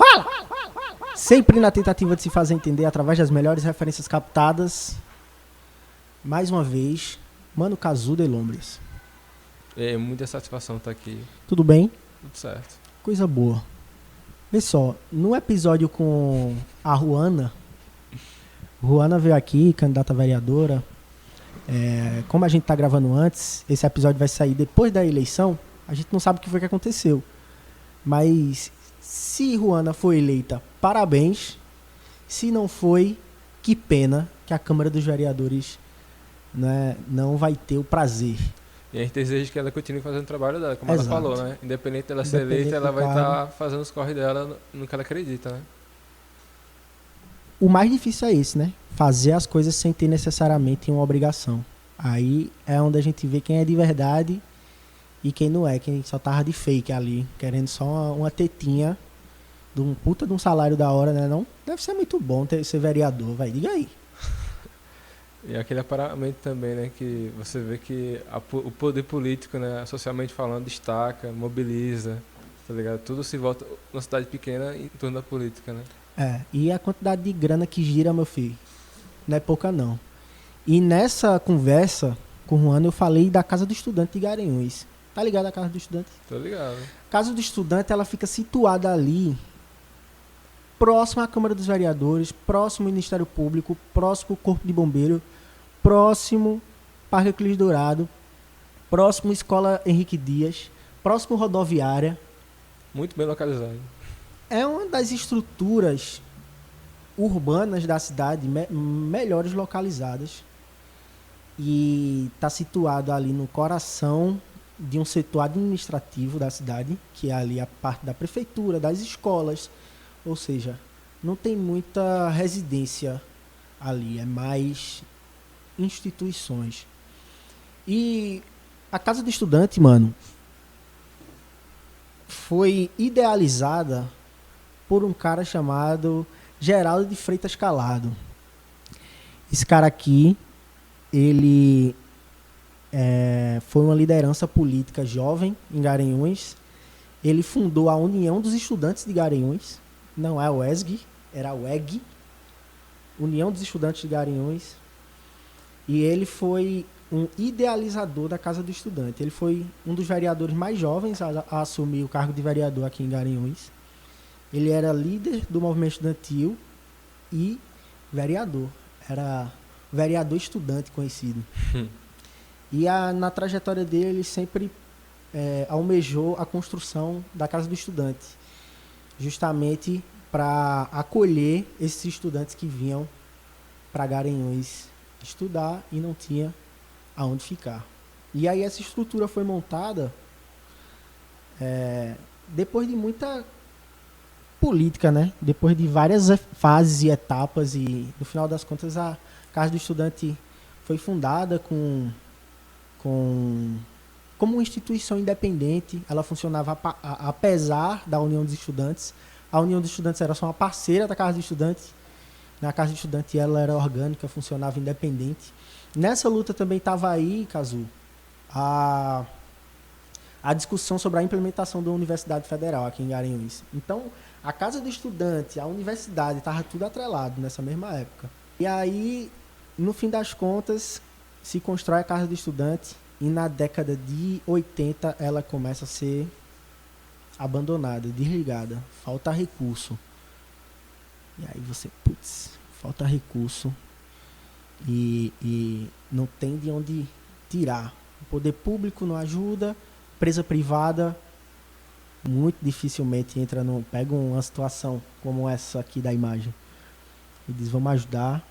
Fala! Sempre na tentativa de se fazer entender através das melhores referências captadas. Mais uma vez, Mano Cazuda e Lombres. É muita satisfação estar aqui. Tudo bem? Tudo certo. Coisa boa. Vê só, no episódio com a Ruana veio aqui, candidata a vereadora. Como a gente tá gravando antes, esse episódio vai sair depois da eleição, a gente não sabe o que foi que aconteceu. Mas se Ruana foi eleita, parabéns. Se não foi, que pena que a Câmara dos Vereadores, né, não vai ter o prazer. E a gente deseja que ela continue fazendo o trabalho dela, como ela Exato. falou, né? Independente dela ser eleita, ela vai estar fazendo os corre dela no que ela acredita, né? O mais difícil é esse, né? Fazer as coisas sem ter necessariamente uma obrigação. Aí é onde a gente vê quem é de verdade e quem não é, quem só tava de fake ali, querendo só uma tetinha de um puta de um salário da hora, né? Não deve ser muito bom ser vereador, vai, diga aí. E aquele aparamento também, né? Que você vê que o poder político, né? Socialmente falando, destaca, mobiliza, tá ligado? Tudo se volta numa cidade pequena em torno da política, né? E a quantidade de grana que gira, meu filho, não é pouca não. E nessa conversa com o Juan, eu falei da Casa do Estudante de Garanhuns. Tá ligado a Casa do Estudante? Tô ligado. A Casa do Estudante, ela fica situada ali, próximo à Câmara dos Vereadores, próximo ao Ministério Público, próximo ao Corpo de Bombeiro, próximo Parque Euclides Dourado, próximo à Escola Henrique Dias, próximo à rodoviária. Muito bem localizado. É uma das estruturas urbanas da cidade melhores localizadas. E está situado ali no coração de um setor administrativo da cidade, que é ali a parte da prefeitura, das escolas. Ou seja, não tem muita residência ali, é mais instituições. E a Casa do Estudante, mano, foi idealizada por um cara chamado Geraldo de Freitas Calado. Esse cara aqui, ele foi uma liderança política jovem em Garanhuns. Ele fundou a União dos Estudantes de Garanhuns. Não é a UESG, era a UEG, União dos Estudantes de Garanhuns. E ele foi um idealizador da Casa do Estudante. Ele foi um dos vereadores mais jovens a assumir o cargo de vereador aqui em Garanhuns. Ele era líder do movimento estudantil e vereador. Era vereador estudante conhecido. E na trajetória dele, ele sempre almejou a construção da Casa do Estudante, justamente para acolher esses estudantes que vinham para Garanhuns estudar e não tinha aonde ficar. E aí essa estrutura foi montada depois de muita política, né? Depois de várias fases e etapas, e no final das contas a Casa do Estudante foi fundada como uma instituição independente. Ela funcionava apesar da União dos Estudantes. A União dos Estudantes era só uma parceira da Casa do Estudante. Na Casa do Estudante ela era orgânica, funcionava independente. Nessa luta também estava aí, Cazu, a discussão sobre a implementação da Universidade Federal aqui em Garanhuns. Então, a Casa do Estudante, a universidade, estava tudo atrelado nessa mesma época. E aí, no fim das contas, se constrói a Casa do Estudante e na década de 80 ela começa a ser abandonada, desligada. Falta recurso. E aí você, falta recurso e não tem de onde tirar. O poder público não ajuda, empresa privada muito dificilmente pega uma situação como essa aqui da imagem e diz, vamos ajudar.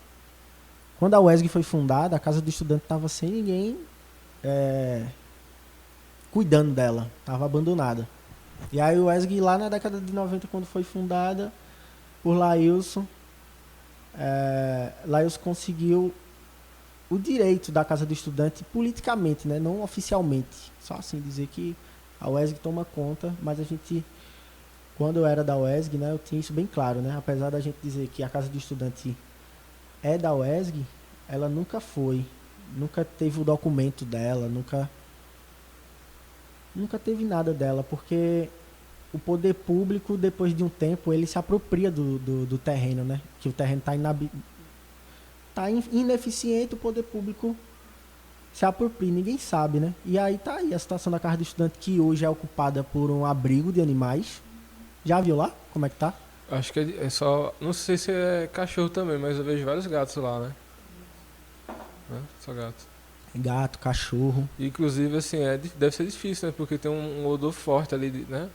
Quando a UESG foi fundada, a Casa do Estudante estava sem ninguém cuidando dela, estava abandonada. E aí a UESG, lá na década de 90, quando foi fundada por Lailson, Lailson conseguiu o direito da Casa do Estudante politicamente, né? Não oficialmente. Só assim dizer que a UESG toma conta, mas a gente, quando eu era da UESG, né, eu tinha isso bem claro, né? Apesar da gente dizer que a Casa do Estudante é da UESG, ela nunca foi, nunca teve o documento dela, nunca teve nada dela, porque o poder público, depois de um tempo, ele se apropria do terreno, né? Que o terreno está ineficiente, o poder público se apropria, ninguém sabe, né? E aí tá aí a situação da Casa do Estudante, que hoje é ocupada por um abrigo de animais. Já viu lá como é que tá? Acho que é só. Não sei se é cachorro também, mas eu vejo vários gatos lá, né? Só gato. Gato, cachorro. Inclusive, assim, deve ser difícil, né? Porque tem um odor forte ali, né?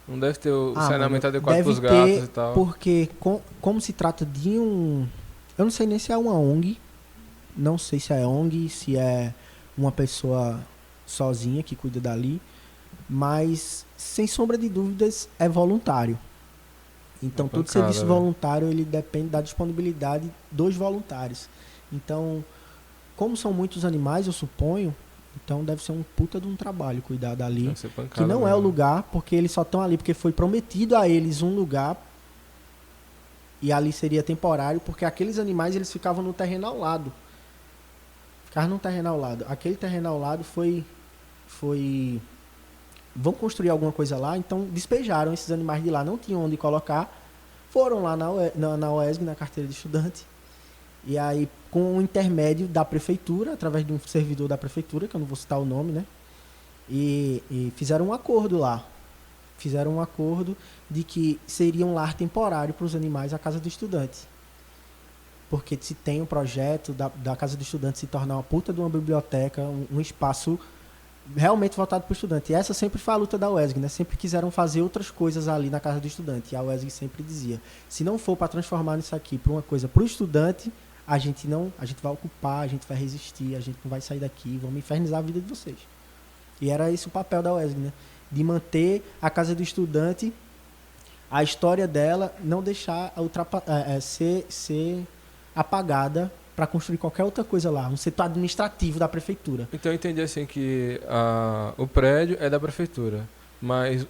Não deve ter o saneamento adequado para os gatos e tal. Porque, como se trata de um... Eu não sei nem se é uma ONG. Não sei se é ONG, se é uma pessoa sozinha que cuida dali. Mas, sem sombra de dúvidas, é voluntário. Então, todo serviço voluntário, ele depende da disponibilidade dos voluntários. Então, como são muitos animais, eu suponho, então deve ser um puta de um trabalho cuidar dali. Que não mesmo. É o lugar, porque eles só estão ali porque foi prometido a eles um lugar e ali seria temporário, porque aqueles animais eles ficavam no terreno ao lado. Ficavam no terreno ao lado. Aquele terreno ao lado foi... Vão construir alguma coisa lá, então despejaram esses animais de lá, não tinham onde colocar, foram lá na UESG, na carteira de estudante, e aí com o intermédio da prefeitura, através de um servidor da prefeitura, que eu não vou citar o nome, né, e fizeram um acordo lá, fizeram um acordo de que seria um lar temporário para os animais a Casa do Estudante, porque se tem um projeto da Casa do Estudante se tornar uma puta de uma biblioteca, um espaço realmente voltado para o estudante. E essa sempre foi a luta da UESG, né? Sempre quiseram fazer outras coisas ali na Casa do Estudante. E a UESG sempre dizia, se não for para transformar isso aqui para uma coisa para o estudante, a gente vai ocupar, a gente vai resistir, a gente não vai sair daqui, vamos infernizar a vida de vocês. E era esse o papel da UESG, né? De manter a Casa do Estudante, a história dela, não deixar ser apagada para construir qualquer outra coisa lá, um setor administrativo da prefeitura. Então eu entendi assim que o prédio é da prefeitura, mas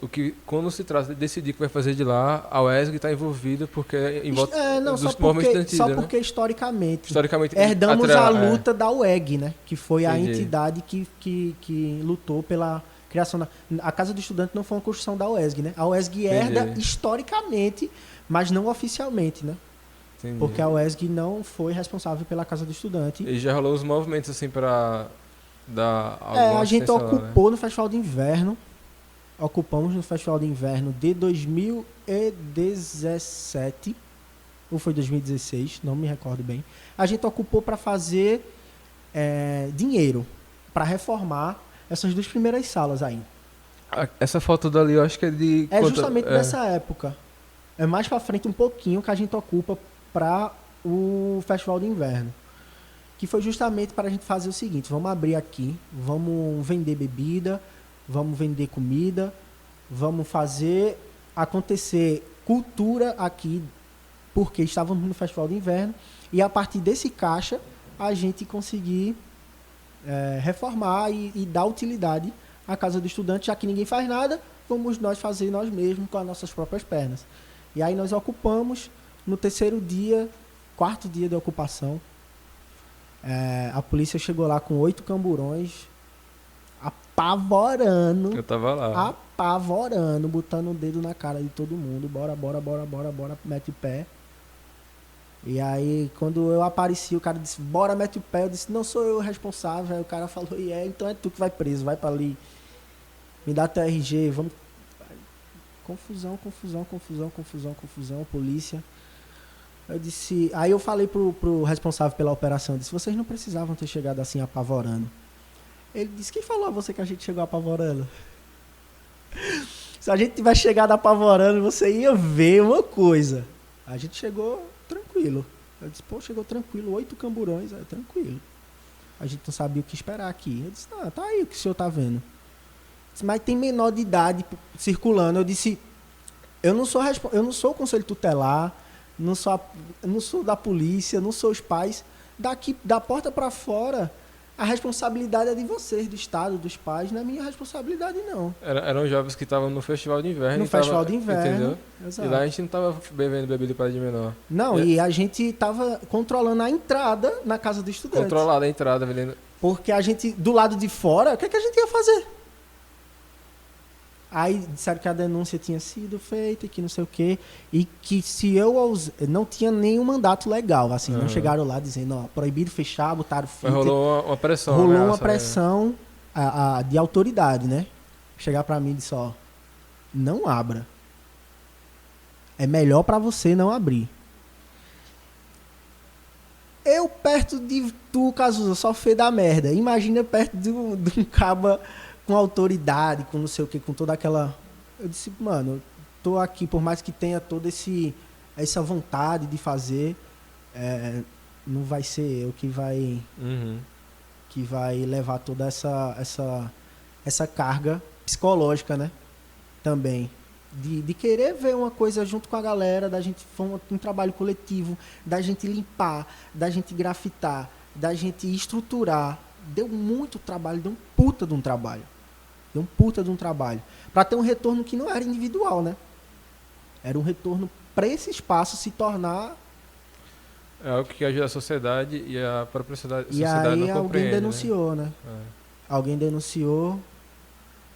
quando se trata de decidir o que vai fazer de lá, a UESG está envolvida porque em volta dos movimentos estudantis, só porque historicamente herdamos a luta da UEG, né, que foi a entidade que lutou pela criação a Casa do Estudante não foi uma construção da UESG, né? A UESG herda historicamente, mas não oficialmente, né? Entendi. Porque a UESG não foi responsável pela Casa do Estudante. E já rolou os movimentos assim para dar alguma a gente ocupou lá, né? No Festival de Inverno. Ocupamos no Festival de Inverno de 2017. Ou foi 2016, não me recordo bem. A gente ocupou para fazer dinheiro para reformar essas duas primeiras salas aí. Essa foto dali eu acho que é de... justamente dessa época. É mais para frente um pouquinho que a gente ocupa para o Festival de Inverno, que foi justamente para a gente fazer o seguinte: vamos abrir aqui, vamos vender bebida, vamos vender comida, vamos fazer acontecer cultura aqui, porque estávamos no Festival de Inverno, e a partir desse caixa a gente conseguir reformar e dar utilidade à Casa do Estudante, já que ninguém faz nada, vamos nós fazer nós mesmos com as nossas próprias pernas. E aí nós ocupamos. No quarto dia de ocupação, a polícia chegou lá com 8 camburões, apavorando. Eu tava lá. Apavorando, botando o dedo na cara de todo mundo. Bora, mete o pé. E aí, quando eu apareci, o cara disse, bora, mete o pé. Eu disse, não sou eu o responsável. Aí o cara falou, então é tu que vai preso, vai pra ali. Me dá teu RG, vamos... Confusão, polícia. Eu disse, aí eu falei pro responsável pela operação, eu disse, vocês não precisavam ter chegado assim apavorando. Ele disse, quem falou a você que a gente chegou apavorando? Se a gente tivesse chegado apavorando, você ia ver uma coisa. A gente chegou tranquilo. Eu disse, chegou tranquilo, 8 camburões, tranquilo. A gente não sabia o que esperar aqui. Eu disse, tá aí o que o senhor tá vendo. Eu disse, mas tem menor de idade circulando. Eu disse, eu não sou o conselho tutelar, não sou da polícia, não sou os pais. Daqui, da porta para fora, a responsabilidade é de vocês, do Estado, dos pais. Não é minha responsabilidade, não. Eram jovens que estavam no Festival de Inverno. No Festival de Inverno, entendeu? Exato. E lá a gente não estava bebendo bebida para de menor. Não, e a gente estava controlando a entrada na Casa do Estudante. Controlada a entrada, vendendo. Porque a gente, do lado de fora, o que a gente ia fazer? Aí disseram que a denúncia tinha sido feita e que não sei o quê. E que se não tinha nenhum mandato legal, assim, não chegaram lá dizendo, ó, proibido fechar, botaram fita. Mas rolou uma pressão, rolou né? uma pressão de autoridade, né? Chegar pra mim e disse, ó, não abra. É melhor pra você não abrir. Eu perto de tu, Cazuza, só fez da merda. Imagina perto de um caba com autoridade, com não sei o que, com toda aquela... Eu disse, mano, eu tô aqui, por mais que tenha toda essa vontade de fazer, não vai ser eu que vai levar toda essa carga psicológica, né? Também. De querer ver uma coisa junto com a galera, da gente um trabalho coletivo, da gente limpar, da gente grafitar, da gente estruturar. Deu muito trabalho, deu um puta de um trabalho. Para ter um retorno que não era individual, né? Era um retorno para esse espaço se tornar... É algo que ajuda a sociedade e a própria sociedade e aí não compreende, alguém denunciou, né? É. Alguém denunciou,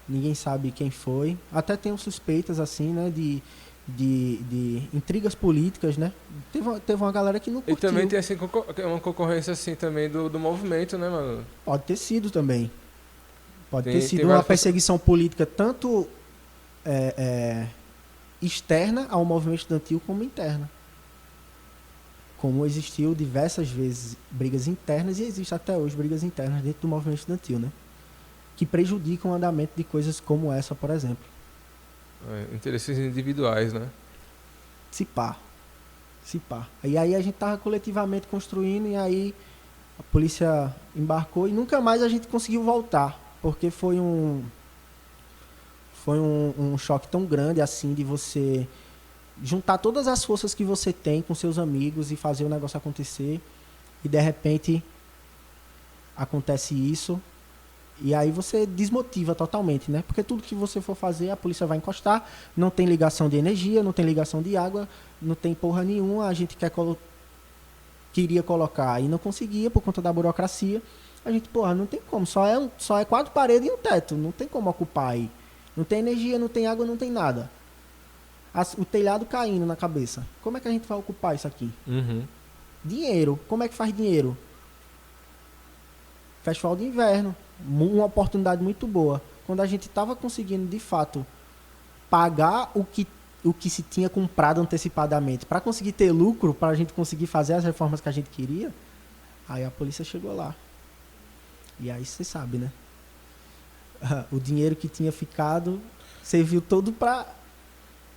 ninguém sabe quem foi. Até tem suspeitas, assim, né? De intrigas políticas, né? Teve uma galera que não curtiu. E também tem assim, uma concorrência assim também do movimento, né, mano? Pode ter sido também. Pode ter Tem sido uma perseguição política tanto externa ao movimento estudantil como interna. Como existiu diversas vezes brigas internas e existe até hoje brigas internas dentro do movimento estudantil, né? Que prejudicam o andamento de coisas como essa, por exemplo. Interesses individuais, né? Se pá. E aí a gente tava coletivamente construindo e aí a polícia embarcou e nunca mais a gente conseguiu voltar. Porque foi um choque tão grande assim de você juntar todas as forças que você tem com seus amigos e fazer o negócio acontecer. E de repente acontece isso. E aí você desmotiva totalmente, né? Porque tudo que você for fazer, a polícia vai encostar. Não tem ligação de energia, não tem ligação de água, não tem porra nenhuma. A gente queria colocar e não conseguia por conta da burocracia. A gente, porra, não tem como. Só é 4 paredes e um teto. Não tem como ocupar aí. Não tem energia, não tem água, não tem nada. O telhado caindo na cabeça. Como é que a gente vai ocupar isso aqui? Dinheiro. Como é que faz dinheiro? Festival de inverno. Uma oportunidade muito boa. Quando a gente estava conseguindo, de fato, pagar o que se tinha comprado antecipadamente para conseguir ter lucro, para a gente conseguir fazer as reformas que a gente queria, aí a polícia chegou lá. E aí você sabe, né? O dinheiro que tinha ficado serviu todo para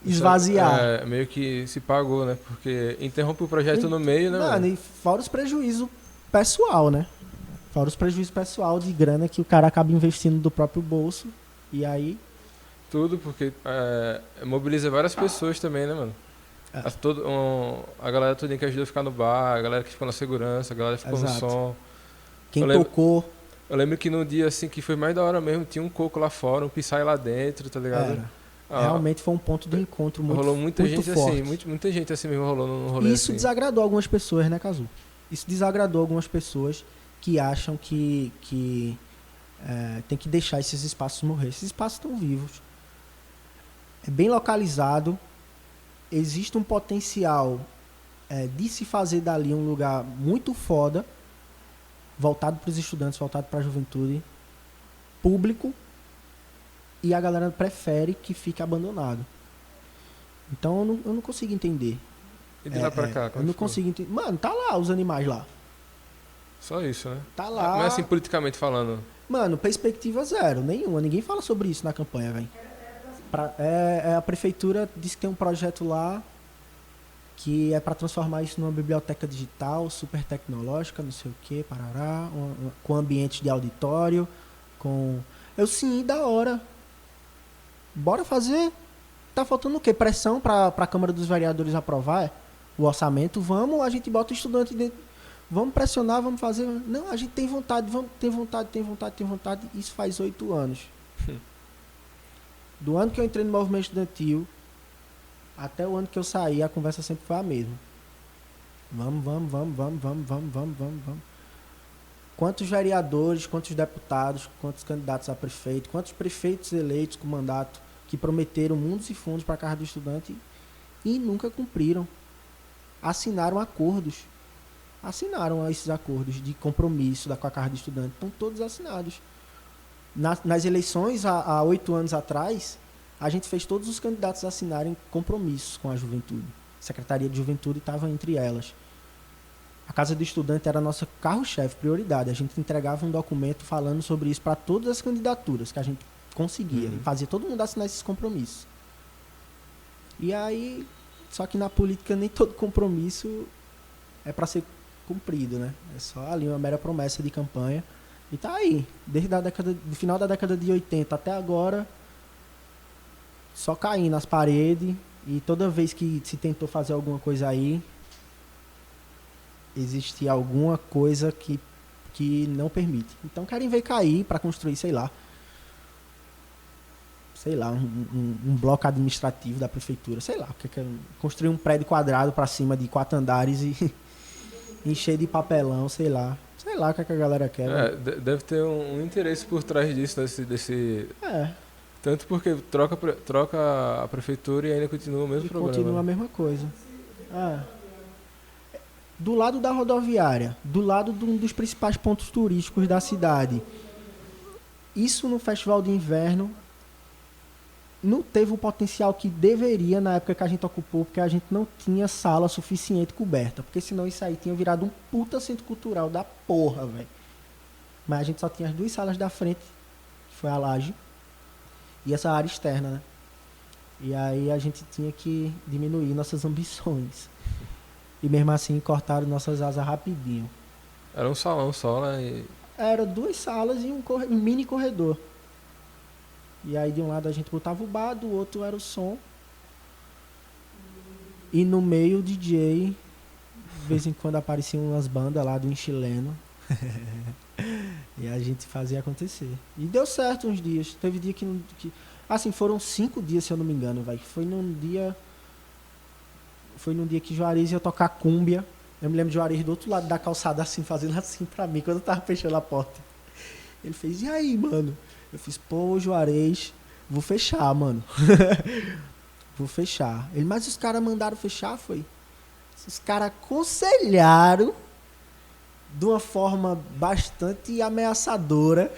esvaziar. Meio que se pagou, né? Porque interrompe o projeto no meio, né? Mano, e fora os prejuízos pessoal, né? Fora os prejuízos pessoal de grana que o cara acaba investindo do próprio bolso. E aí... Tudo, porque mobiliza várias pessoas também, né, mano? A galera toda que ajudou a ficar no bar, a galera que ficou na segurança, a galera que ficou no som. Quem tocou... Eu lembro que no dia assim que foi mais da hora mesmo, tinha um coco lá fora, um pisai lá dentro, tá ligado? Realmente foi um ponto de encontro muito forte. Rolou muita gente forte. Assim, muita gente assim mesmo rolou no rolê. E isso assim. Desagradou algumas pessoas, né, Cazu? Isso desagradou algumas pessoas que acham que tem que deixar esses espaços morrer. Esses espaços estão vivos. É bem localizado. Existe um potencial de se fazer dali um lugar muito foda, voltado para os estudantes, voltado para a juventude, público, e a galera prefere que fique abandonado. Então eu não consigo entender. E de lá pra cá? Eu não consigo entender. Mano, tá lá os animais lá. Só isso, né? Tá lá. Mas assim, politicamente falando. Mano, perspectiva zero, nenhuma. Ninguém fala sobre isso na campanha, velho. A prefeitura disse que tem um projeto lá que é para transformar isso numa biblioteca digital, super tecnológica, não sei o que, parará, com ambientes de auditório, com... sim, da hora. Bora fazer. Tá faltando o quê? Pressão para a Câmara dos Vereadores aprovar o orçamento? Vamos, a gente bota o estudante dentro. Vamos pressionar, vamos fazer. Não, a gente tem vontade, tem vontade. Isso faz 8 anos. Do ano que eu entrei no movimento estudantil até o ano que eu saí, a conversa sempre foi a mesma. Vamos. Quantos vereadores, quantos deputados, quantos candidatos a prefeito, quantos prefeitos eleitos com mandato que prometeram mundos e fundos para a Casa do Estudante e nunca cumpriram. Assinaram acordos. Assinaram esses acordos de compromisso com a Casa do Estudante. Estão todos assinados. Nas eleições, há 8 anos atrás, a gente fez todos os candidatos assinarem compromissos com a juventude. A Secretaria de Juventude estava entre elas. A Casa do Estudante era a nossa carro-chefe, prioridade. A gente entregava um documento falando sobre isso para todas as candidaturas que a gente conseguia. E fazia todo mundo assinar esses compromissos. E aí, só que na política nem todo compromisso é para ser cumprido, né? É só ali uma mera promessa de campanha. E tá aí, desde do final da década de 80 até agora, só caindo nas paredes. E toda vez que se tentou fazer alguma coisa aí, existe alguma coisa que não permite. Então querem ver cair para construir, sei lá, um bloco administrativo da prefeitura, sei lá, construir um prédio quadrado para cima de 4 andares e encher de papelão, sei lá o que a galera quer. Deve ter um interesse por trás disso, desse. Tanto porque troca a prefeitura e ainda continua o mesmo problema. Continua a mesma coisa. Do lado da rodoviária, do lado de um dos principais pontos turísticos da cidade. Isso no festival de inverno não teve o potencial que deveria na época que a gente ocupou, porque a gente não tinha sala suficiente coberta. Porque senão isso aí tinha virado um puta centro cultural da porra, velho. Mas a gente só tinha as 2 salas da frente, que foi a laje, e essa área externa, né? E aí a gente tinha que diminuir nossas ambições. E mesmo assim cortaram nossas asas rapidinho. Era um salão só, né? Era 2 salas e um mini corredor. E aí de um lado a gente botava o bar, do outro era o som. E no meio o DJ, de vez em quando apareciam umas bandas lá do chileno. E a gente fazia acontecer. E deu certo uns dias. Teve dia que assim, foram 5 dias, se eu não me engano, velho. Foi num dia que Juarez ia tocar cúmbia. Eu me lembro de Juarez do outro lado da calçada, assim, fazendo assim pra mim, quando eu tava fechando a porta. Ele fez, e aí, mano? Eu fiz, pô, Juarez, vou fechar, mano. Vou fechar. Ele, mas os caras mandaram fechar, foi? Os caras aconselharam de uma forma bastante ameaçadora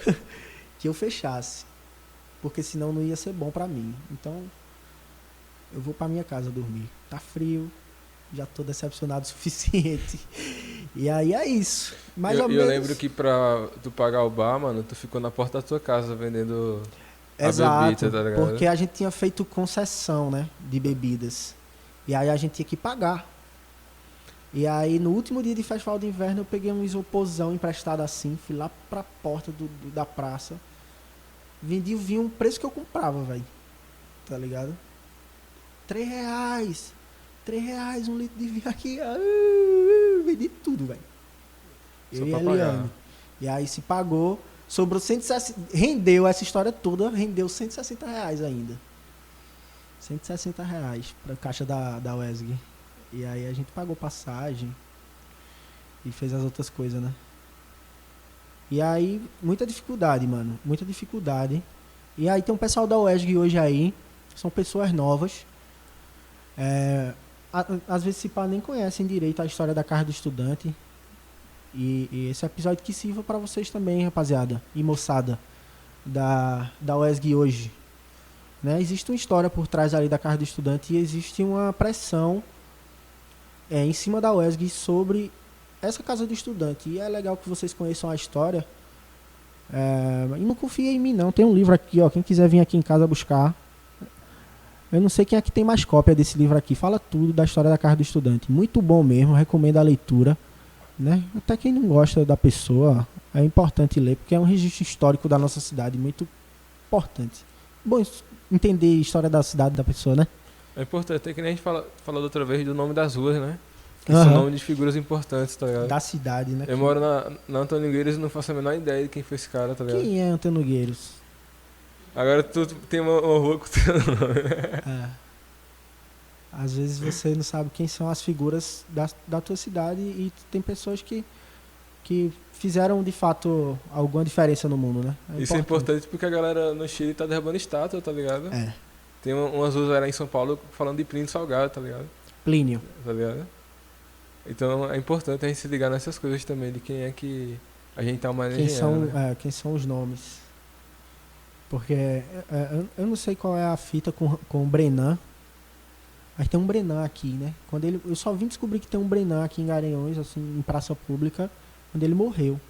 que eu fechasse. Porque senão não ia ser bom pra mim. Então, eu vou pra minha casa dormir. Tá frio, já tô decepcionado o suficiente. E aí é isso. Mais ou menos. Eu lembro que pra tu pagar o bar, mano, tu ficou na porta da tua casa vendendo a bebida, tá ligado? Porque a gente tinha feito concessão, né, de bebidas. E aí a gente tinha que pagar. E aí no último dia de festival de inverno eu peguei um isoporzão emprestado assim, fui lá pra porta da praça. Vendi o vinho, o preço que eu comprava, velho. Tá ligado? R$3. R$3 um litro de vinho aqui. Vendi tudo, velho. Eu e a Eliane. E aí se pagou. Sobrou 160. Rendeu essa história toda. Rendeu R$160 ainda. R$160 pra caixa da UESG. E aí a gente pagou passagem. E fez as outras coisas, né? E aí, muita dificuldade, mano. Muita dificuldade. E aí tem um pessoal da UESG hoje aí. São pessoas novas. Às vezes se pá nem conhecem direito a história da Casa do Estudante. E esse episódio que sirva para vocês também, rapaziada e moçada da UESG hoje, né? Existe uma história por trás ali da Casa do Estudante e existe uma pressão em cima da UESG sobre essa Casa do Estudante. E é legal que vocês conheçam a história. E não confia em mim não, tem um livro aqui, ó, quem quiser vir aqui em casa buscar. Eu não sei quem é que tem mais cópia desse livro aqui. Fala tudo da história da Casa do Estudante. Muito bom mesmo, recomendo a leitura, né? Até quem não gosta da pessoa, é importante ler, porque é um registro histórico da nossa cidade, muito importante. Bom entender a história da cidade da pessoa, né? É importante, é que nem a gente falou da outra vez do nome das ruas, né? Que são nomes de figuras importantes, tá ligado? Da cidade, né? Eu moro na Antônio Nogueiros e não faço a menor ideia de quem foi esse cara, tá ligado? Quem é Antônio Nogueiros? Agora tu tem uma rua com teu nome. Às vezes você não sabe quem são as figuras da tua cidade e tem pessoas que fizeram de fato alguma diferença no mundo, né? Isso é importante porque a galera no Chile tá derrubando estátua, tá ligado? Tem umas ruas lá em São Paulo falando de Plínio Salgado, tá ligado? Plínio. Tá ligado? Então é importante a gente se ligar nessas coisas também, de quem é que a gente tá homenageando, né? Quem são os nomes. Porque eu não sei qual é a fita com o Brenan. Mas tem um Brenan aqui, né? Eu só vim descobrir que tem um Brenan aqui em Garanhuns, assim, em praça pública, quando ele morreu.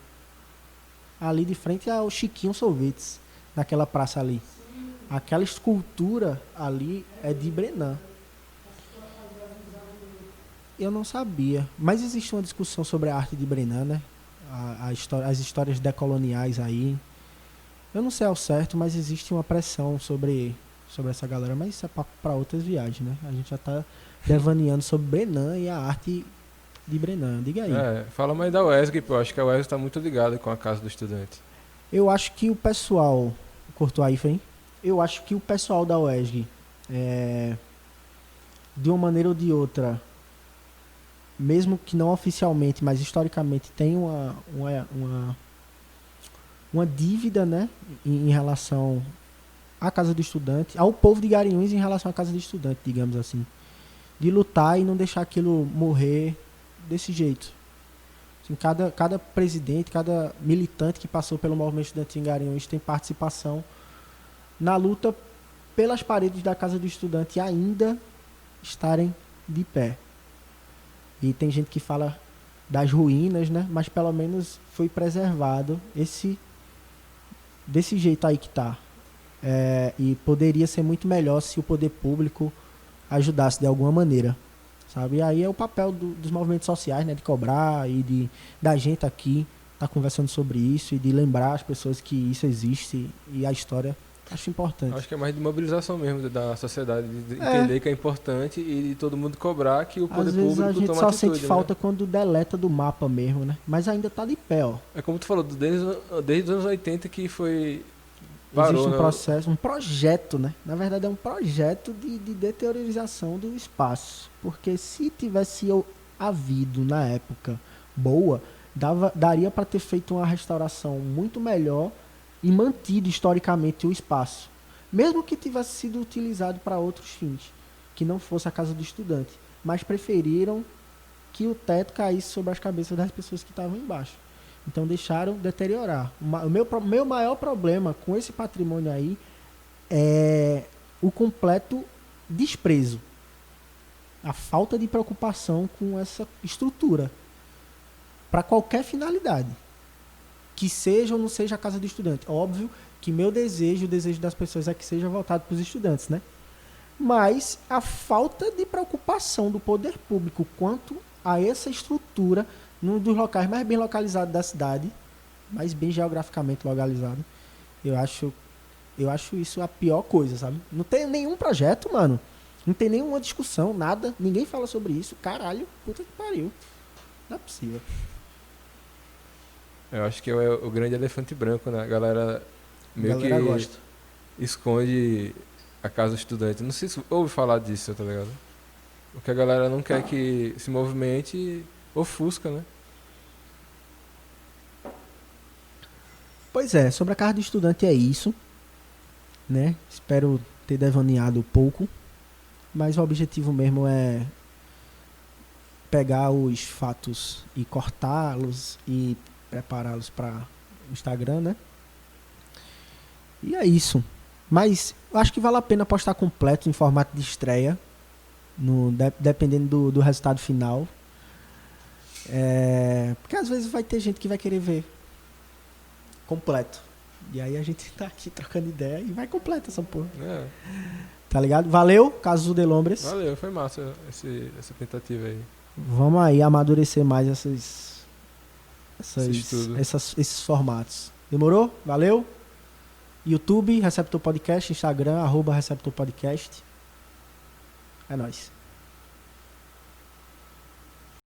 Ali de frente ao Chiquinho Sorvetes, naquela praça ali. Aquela escultura ali é de Brenan. Eu não sabia. Mas existe uma discussão sobre a arte de Brenan, né? As histórias decoloniais aí. Eu não sei ao certo, mas existe uma pressão sobre essa galera. Mas isso é para outras viagens, né? A gente já tá devaneando sobre Brenan e a arte de Brenan. Diga aí. Fala mais da UESG, pô. Acho que a UESG tá muito ligada com a Casa do Estudante. Eu acho que o pessoal... Cortou aí, Fem? Eu acho que o pessoal da UESG, de uma maneira ou de outra, mesmo que não oficialmente, mas historicamente, tem uma dívida, né, em relação à Casa do Estudante, ao povo de Garanhuns em relação à Casa do Estudante, digamos assim. De lutar e não deixar aquilo morrer desse jeito. Assim, cada presidente, cada militante que passou pelo movimento estudantil em Garanhuns tem participação na luta pelas paredes da Casa do Estudante ainda estarem de pé. E tem gente que fala das ruínas, né? Mas pelo menos foi preservado desse jeito aí que tá. E poderia ser muito melhor se o poder público ajudasse de alguma maneira, sabe? E aí é o papel dos movimentos sociais, né? De cobrar e da gente aqui tá conversando sobre isso e de lembrar as pessoas que isso existe e a história. Acho importante. Acho que é mais de mobilização mesmo da sociedade, de entender que é importante e de todo mundo cobrar que o poder público tome atitude. Às vezes a gente só sente falta, né? Quando deleta do mapa mesmo, né? Mas ainda tá de pé, ó. É como tu falou, desde os anos 80 que foi... Parou, existe um projeto, né? Na verdade é um projeto de deteriorização do espaço. Porque se tivesse havido, na época, boa, daria para ter feito uma restauração muito melhor e mantido historicamente o espaço, mesmo que tivesse sido utilizado para outros fins, que não fosse a Casa do Estudante, mas preferiram que o teto caísse sobre as cabeças das pessoas que estavam embaixo. Então deixaram deteriorar. O meu maior problema com esse patrimônio aí é o completo desprezo, a falta de preocupação com essa estrutura para qualquer finalidade. Que seja ou não seja a Casa do Estudante. Óbvio que o desejo das pessoas é que seja voltado para os estudantes, né? Mas a falta de preocupação do poder público quanto a essa estrutura, num dos locais mais bem localizados da cidade, mais bem geograficamente localizado, eu acho isso a pior coisa, sabe? Não tem nenhum projeto, mano. Não tem nenhuma discussão, nada. Ninguém fala sobre isso. Caralho, puta que pariu. Não é possível. Eu acho que é o grande elefante branco, né? A galera meio que gosta. Esconde a Casa do Estudante. Não sei se ouve falar disso, tá ligado? Porque a galera não quer que se movimente e ofusca, né? Pois é, sobre a Casa do Estudante é isso, né? Espero ter devaneado pouco, mas o objetivo mesmo é pegar os fatos e cortá-los e prepará-los para o Instagram, né? E é isso. Mas eu acho que vale a pena postar completo em formato de estreia, dependendo do resultado final. Porque às vezes vai ter gente que vai querer ver completo. E aí a gente tá aqui trocando ideia e vai completo essa porra. Tá ligado? Valeu, Caso de Lombres. Valeu, foi massa essa tentativa aí. Vamos aí amadurecer mais esses formatos. Demorou? Valeu? YouTube, Receptor Podcast, Instagram, @Receptor Podcast. É nóis.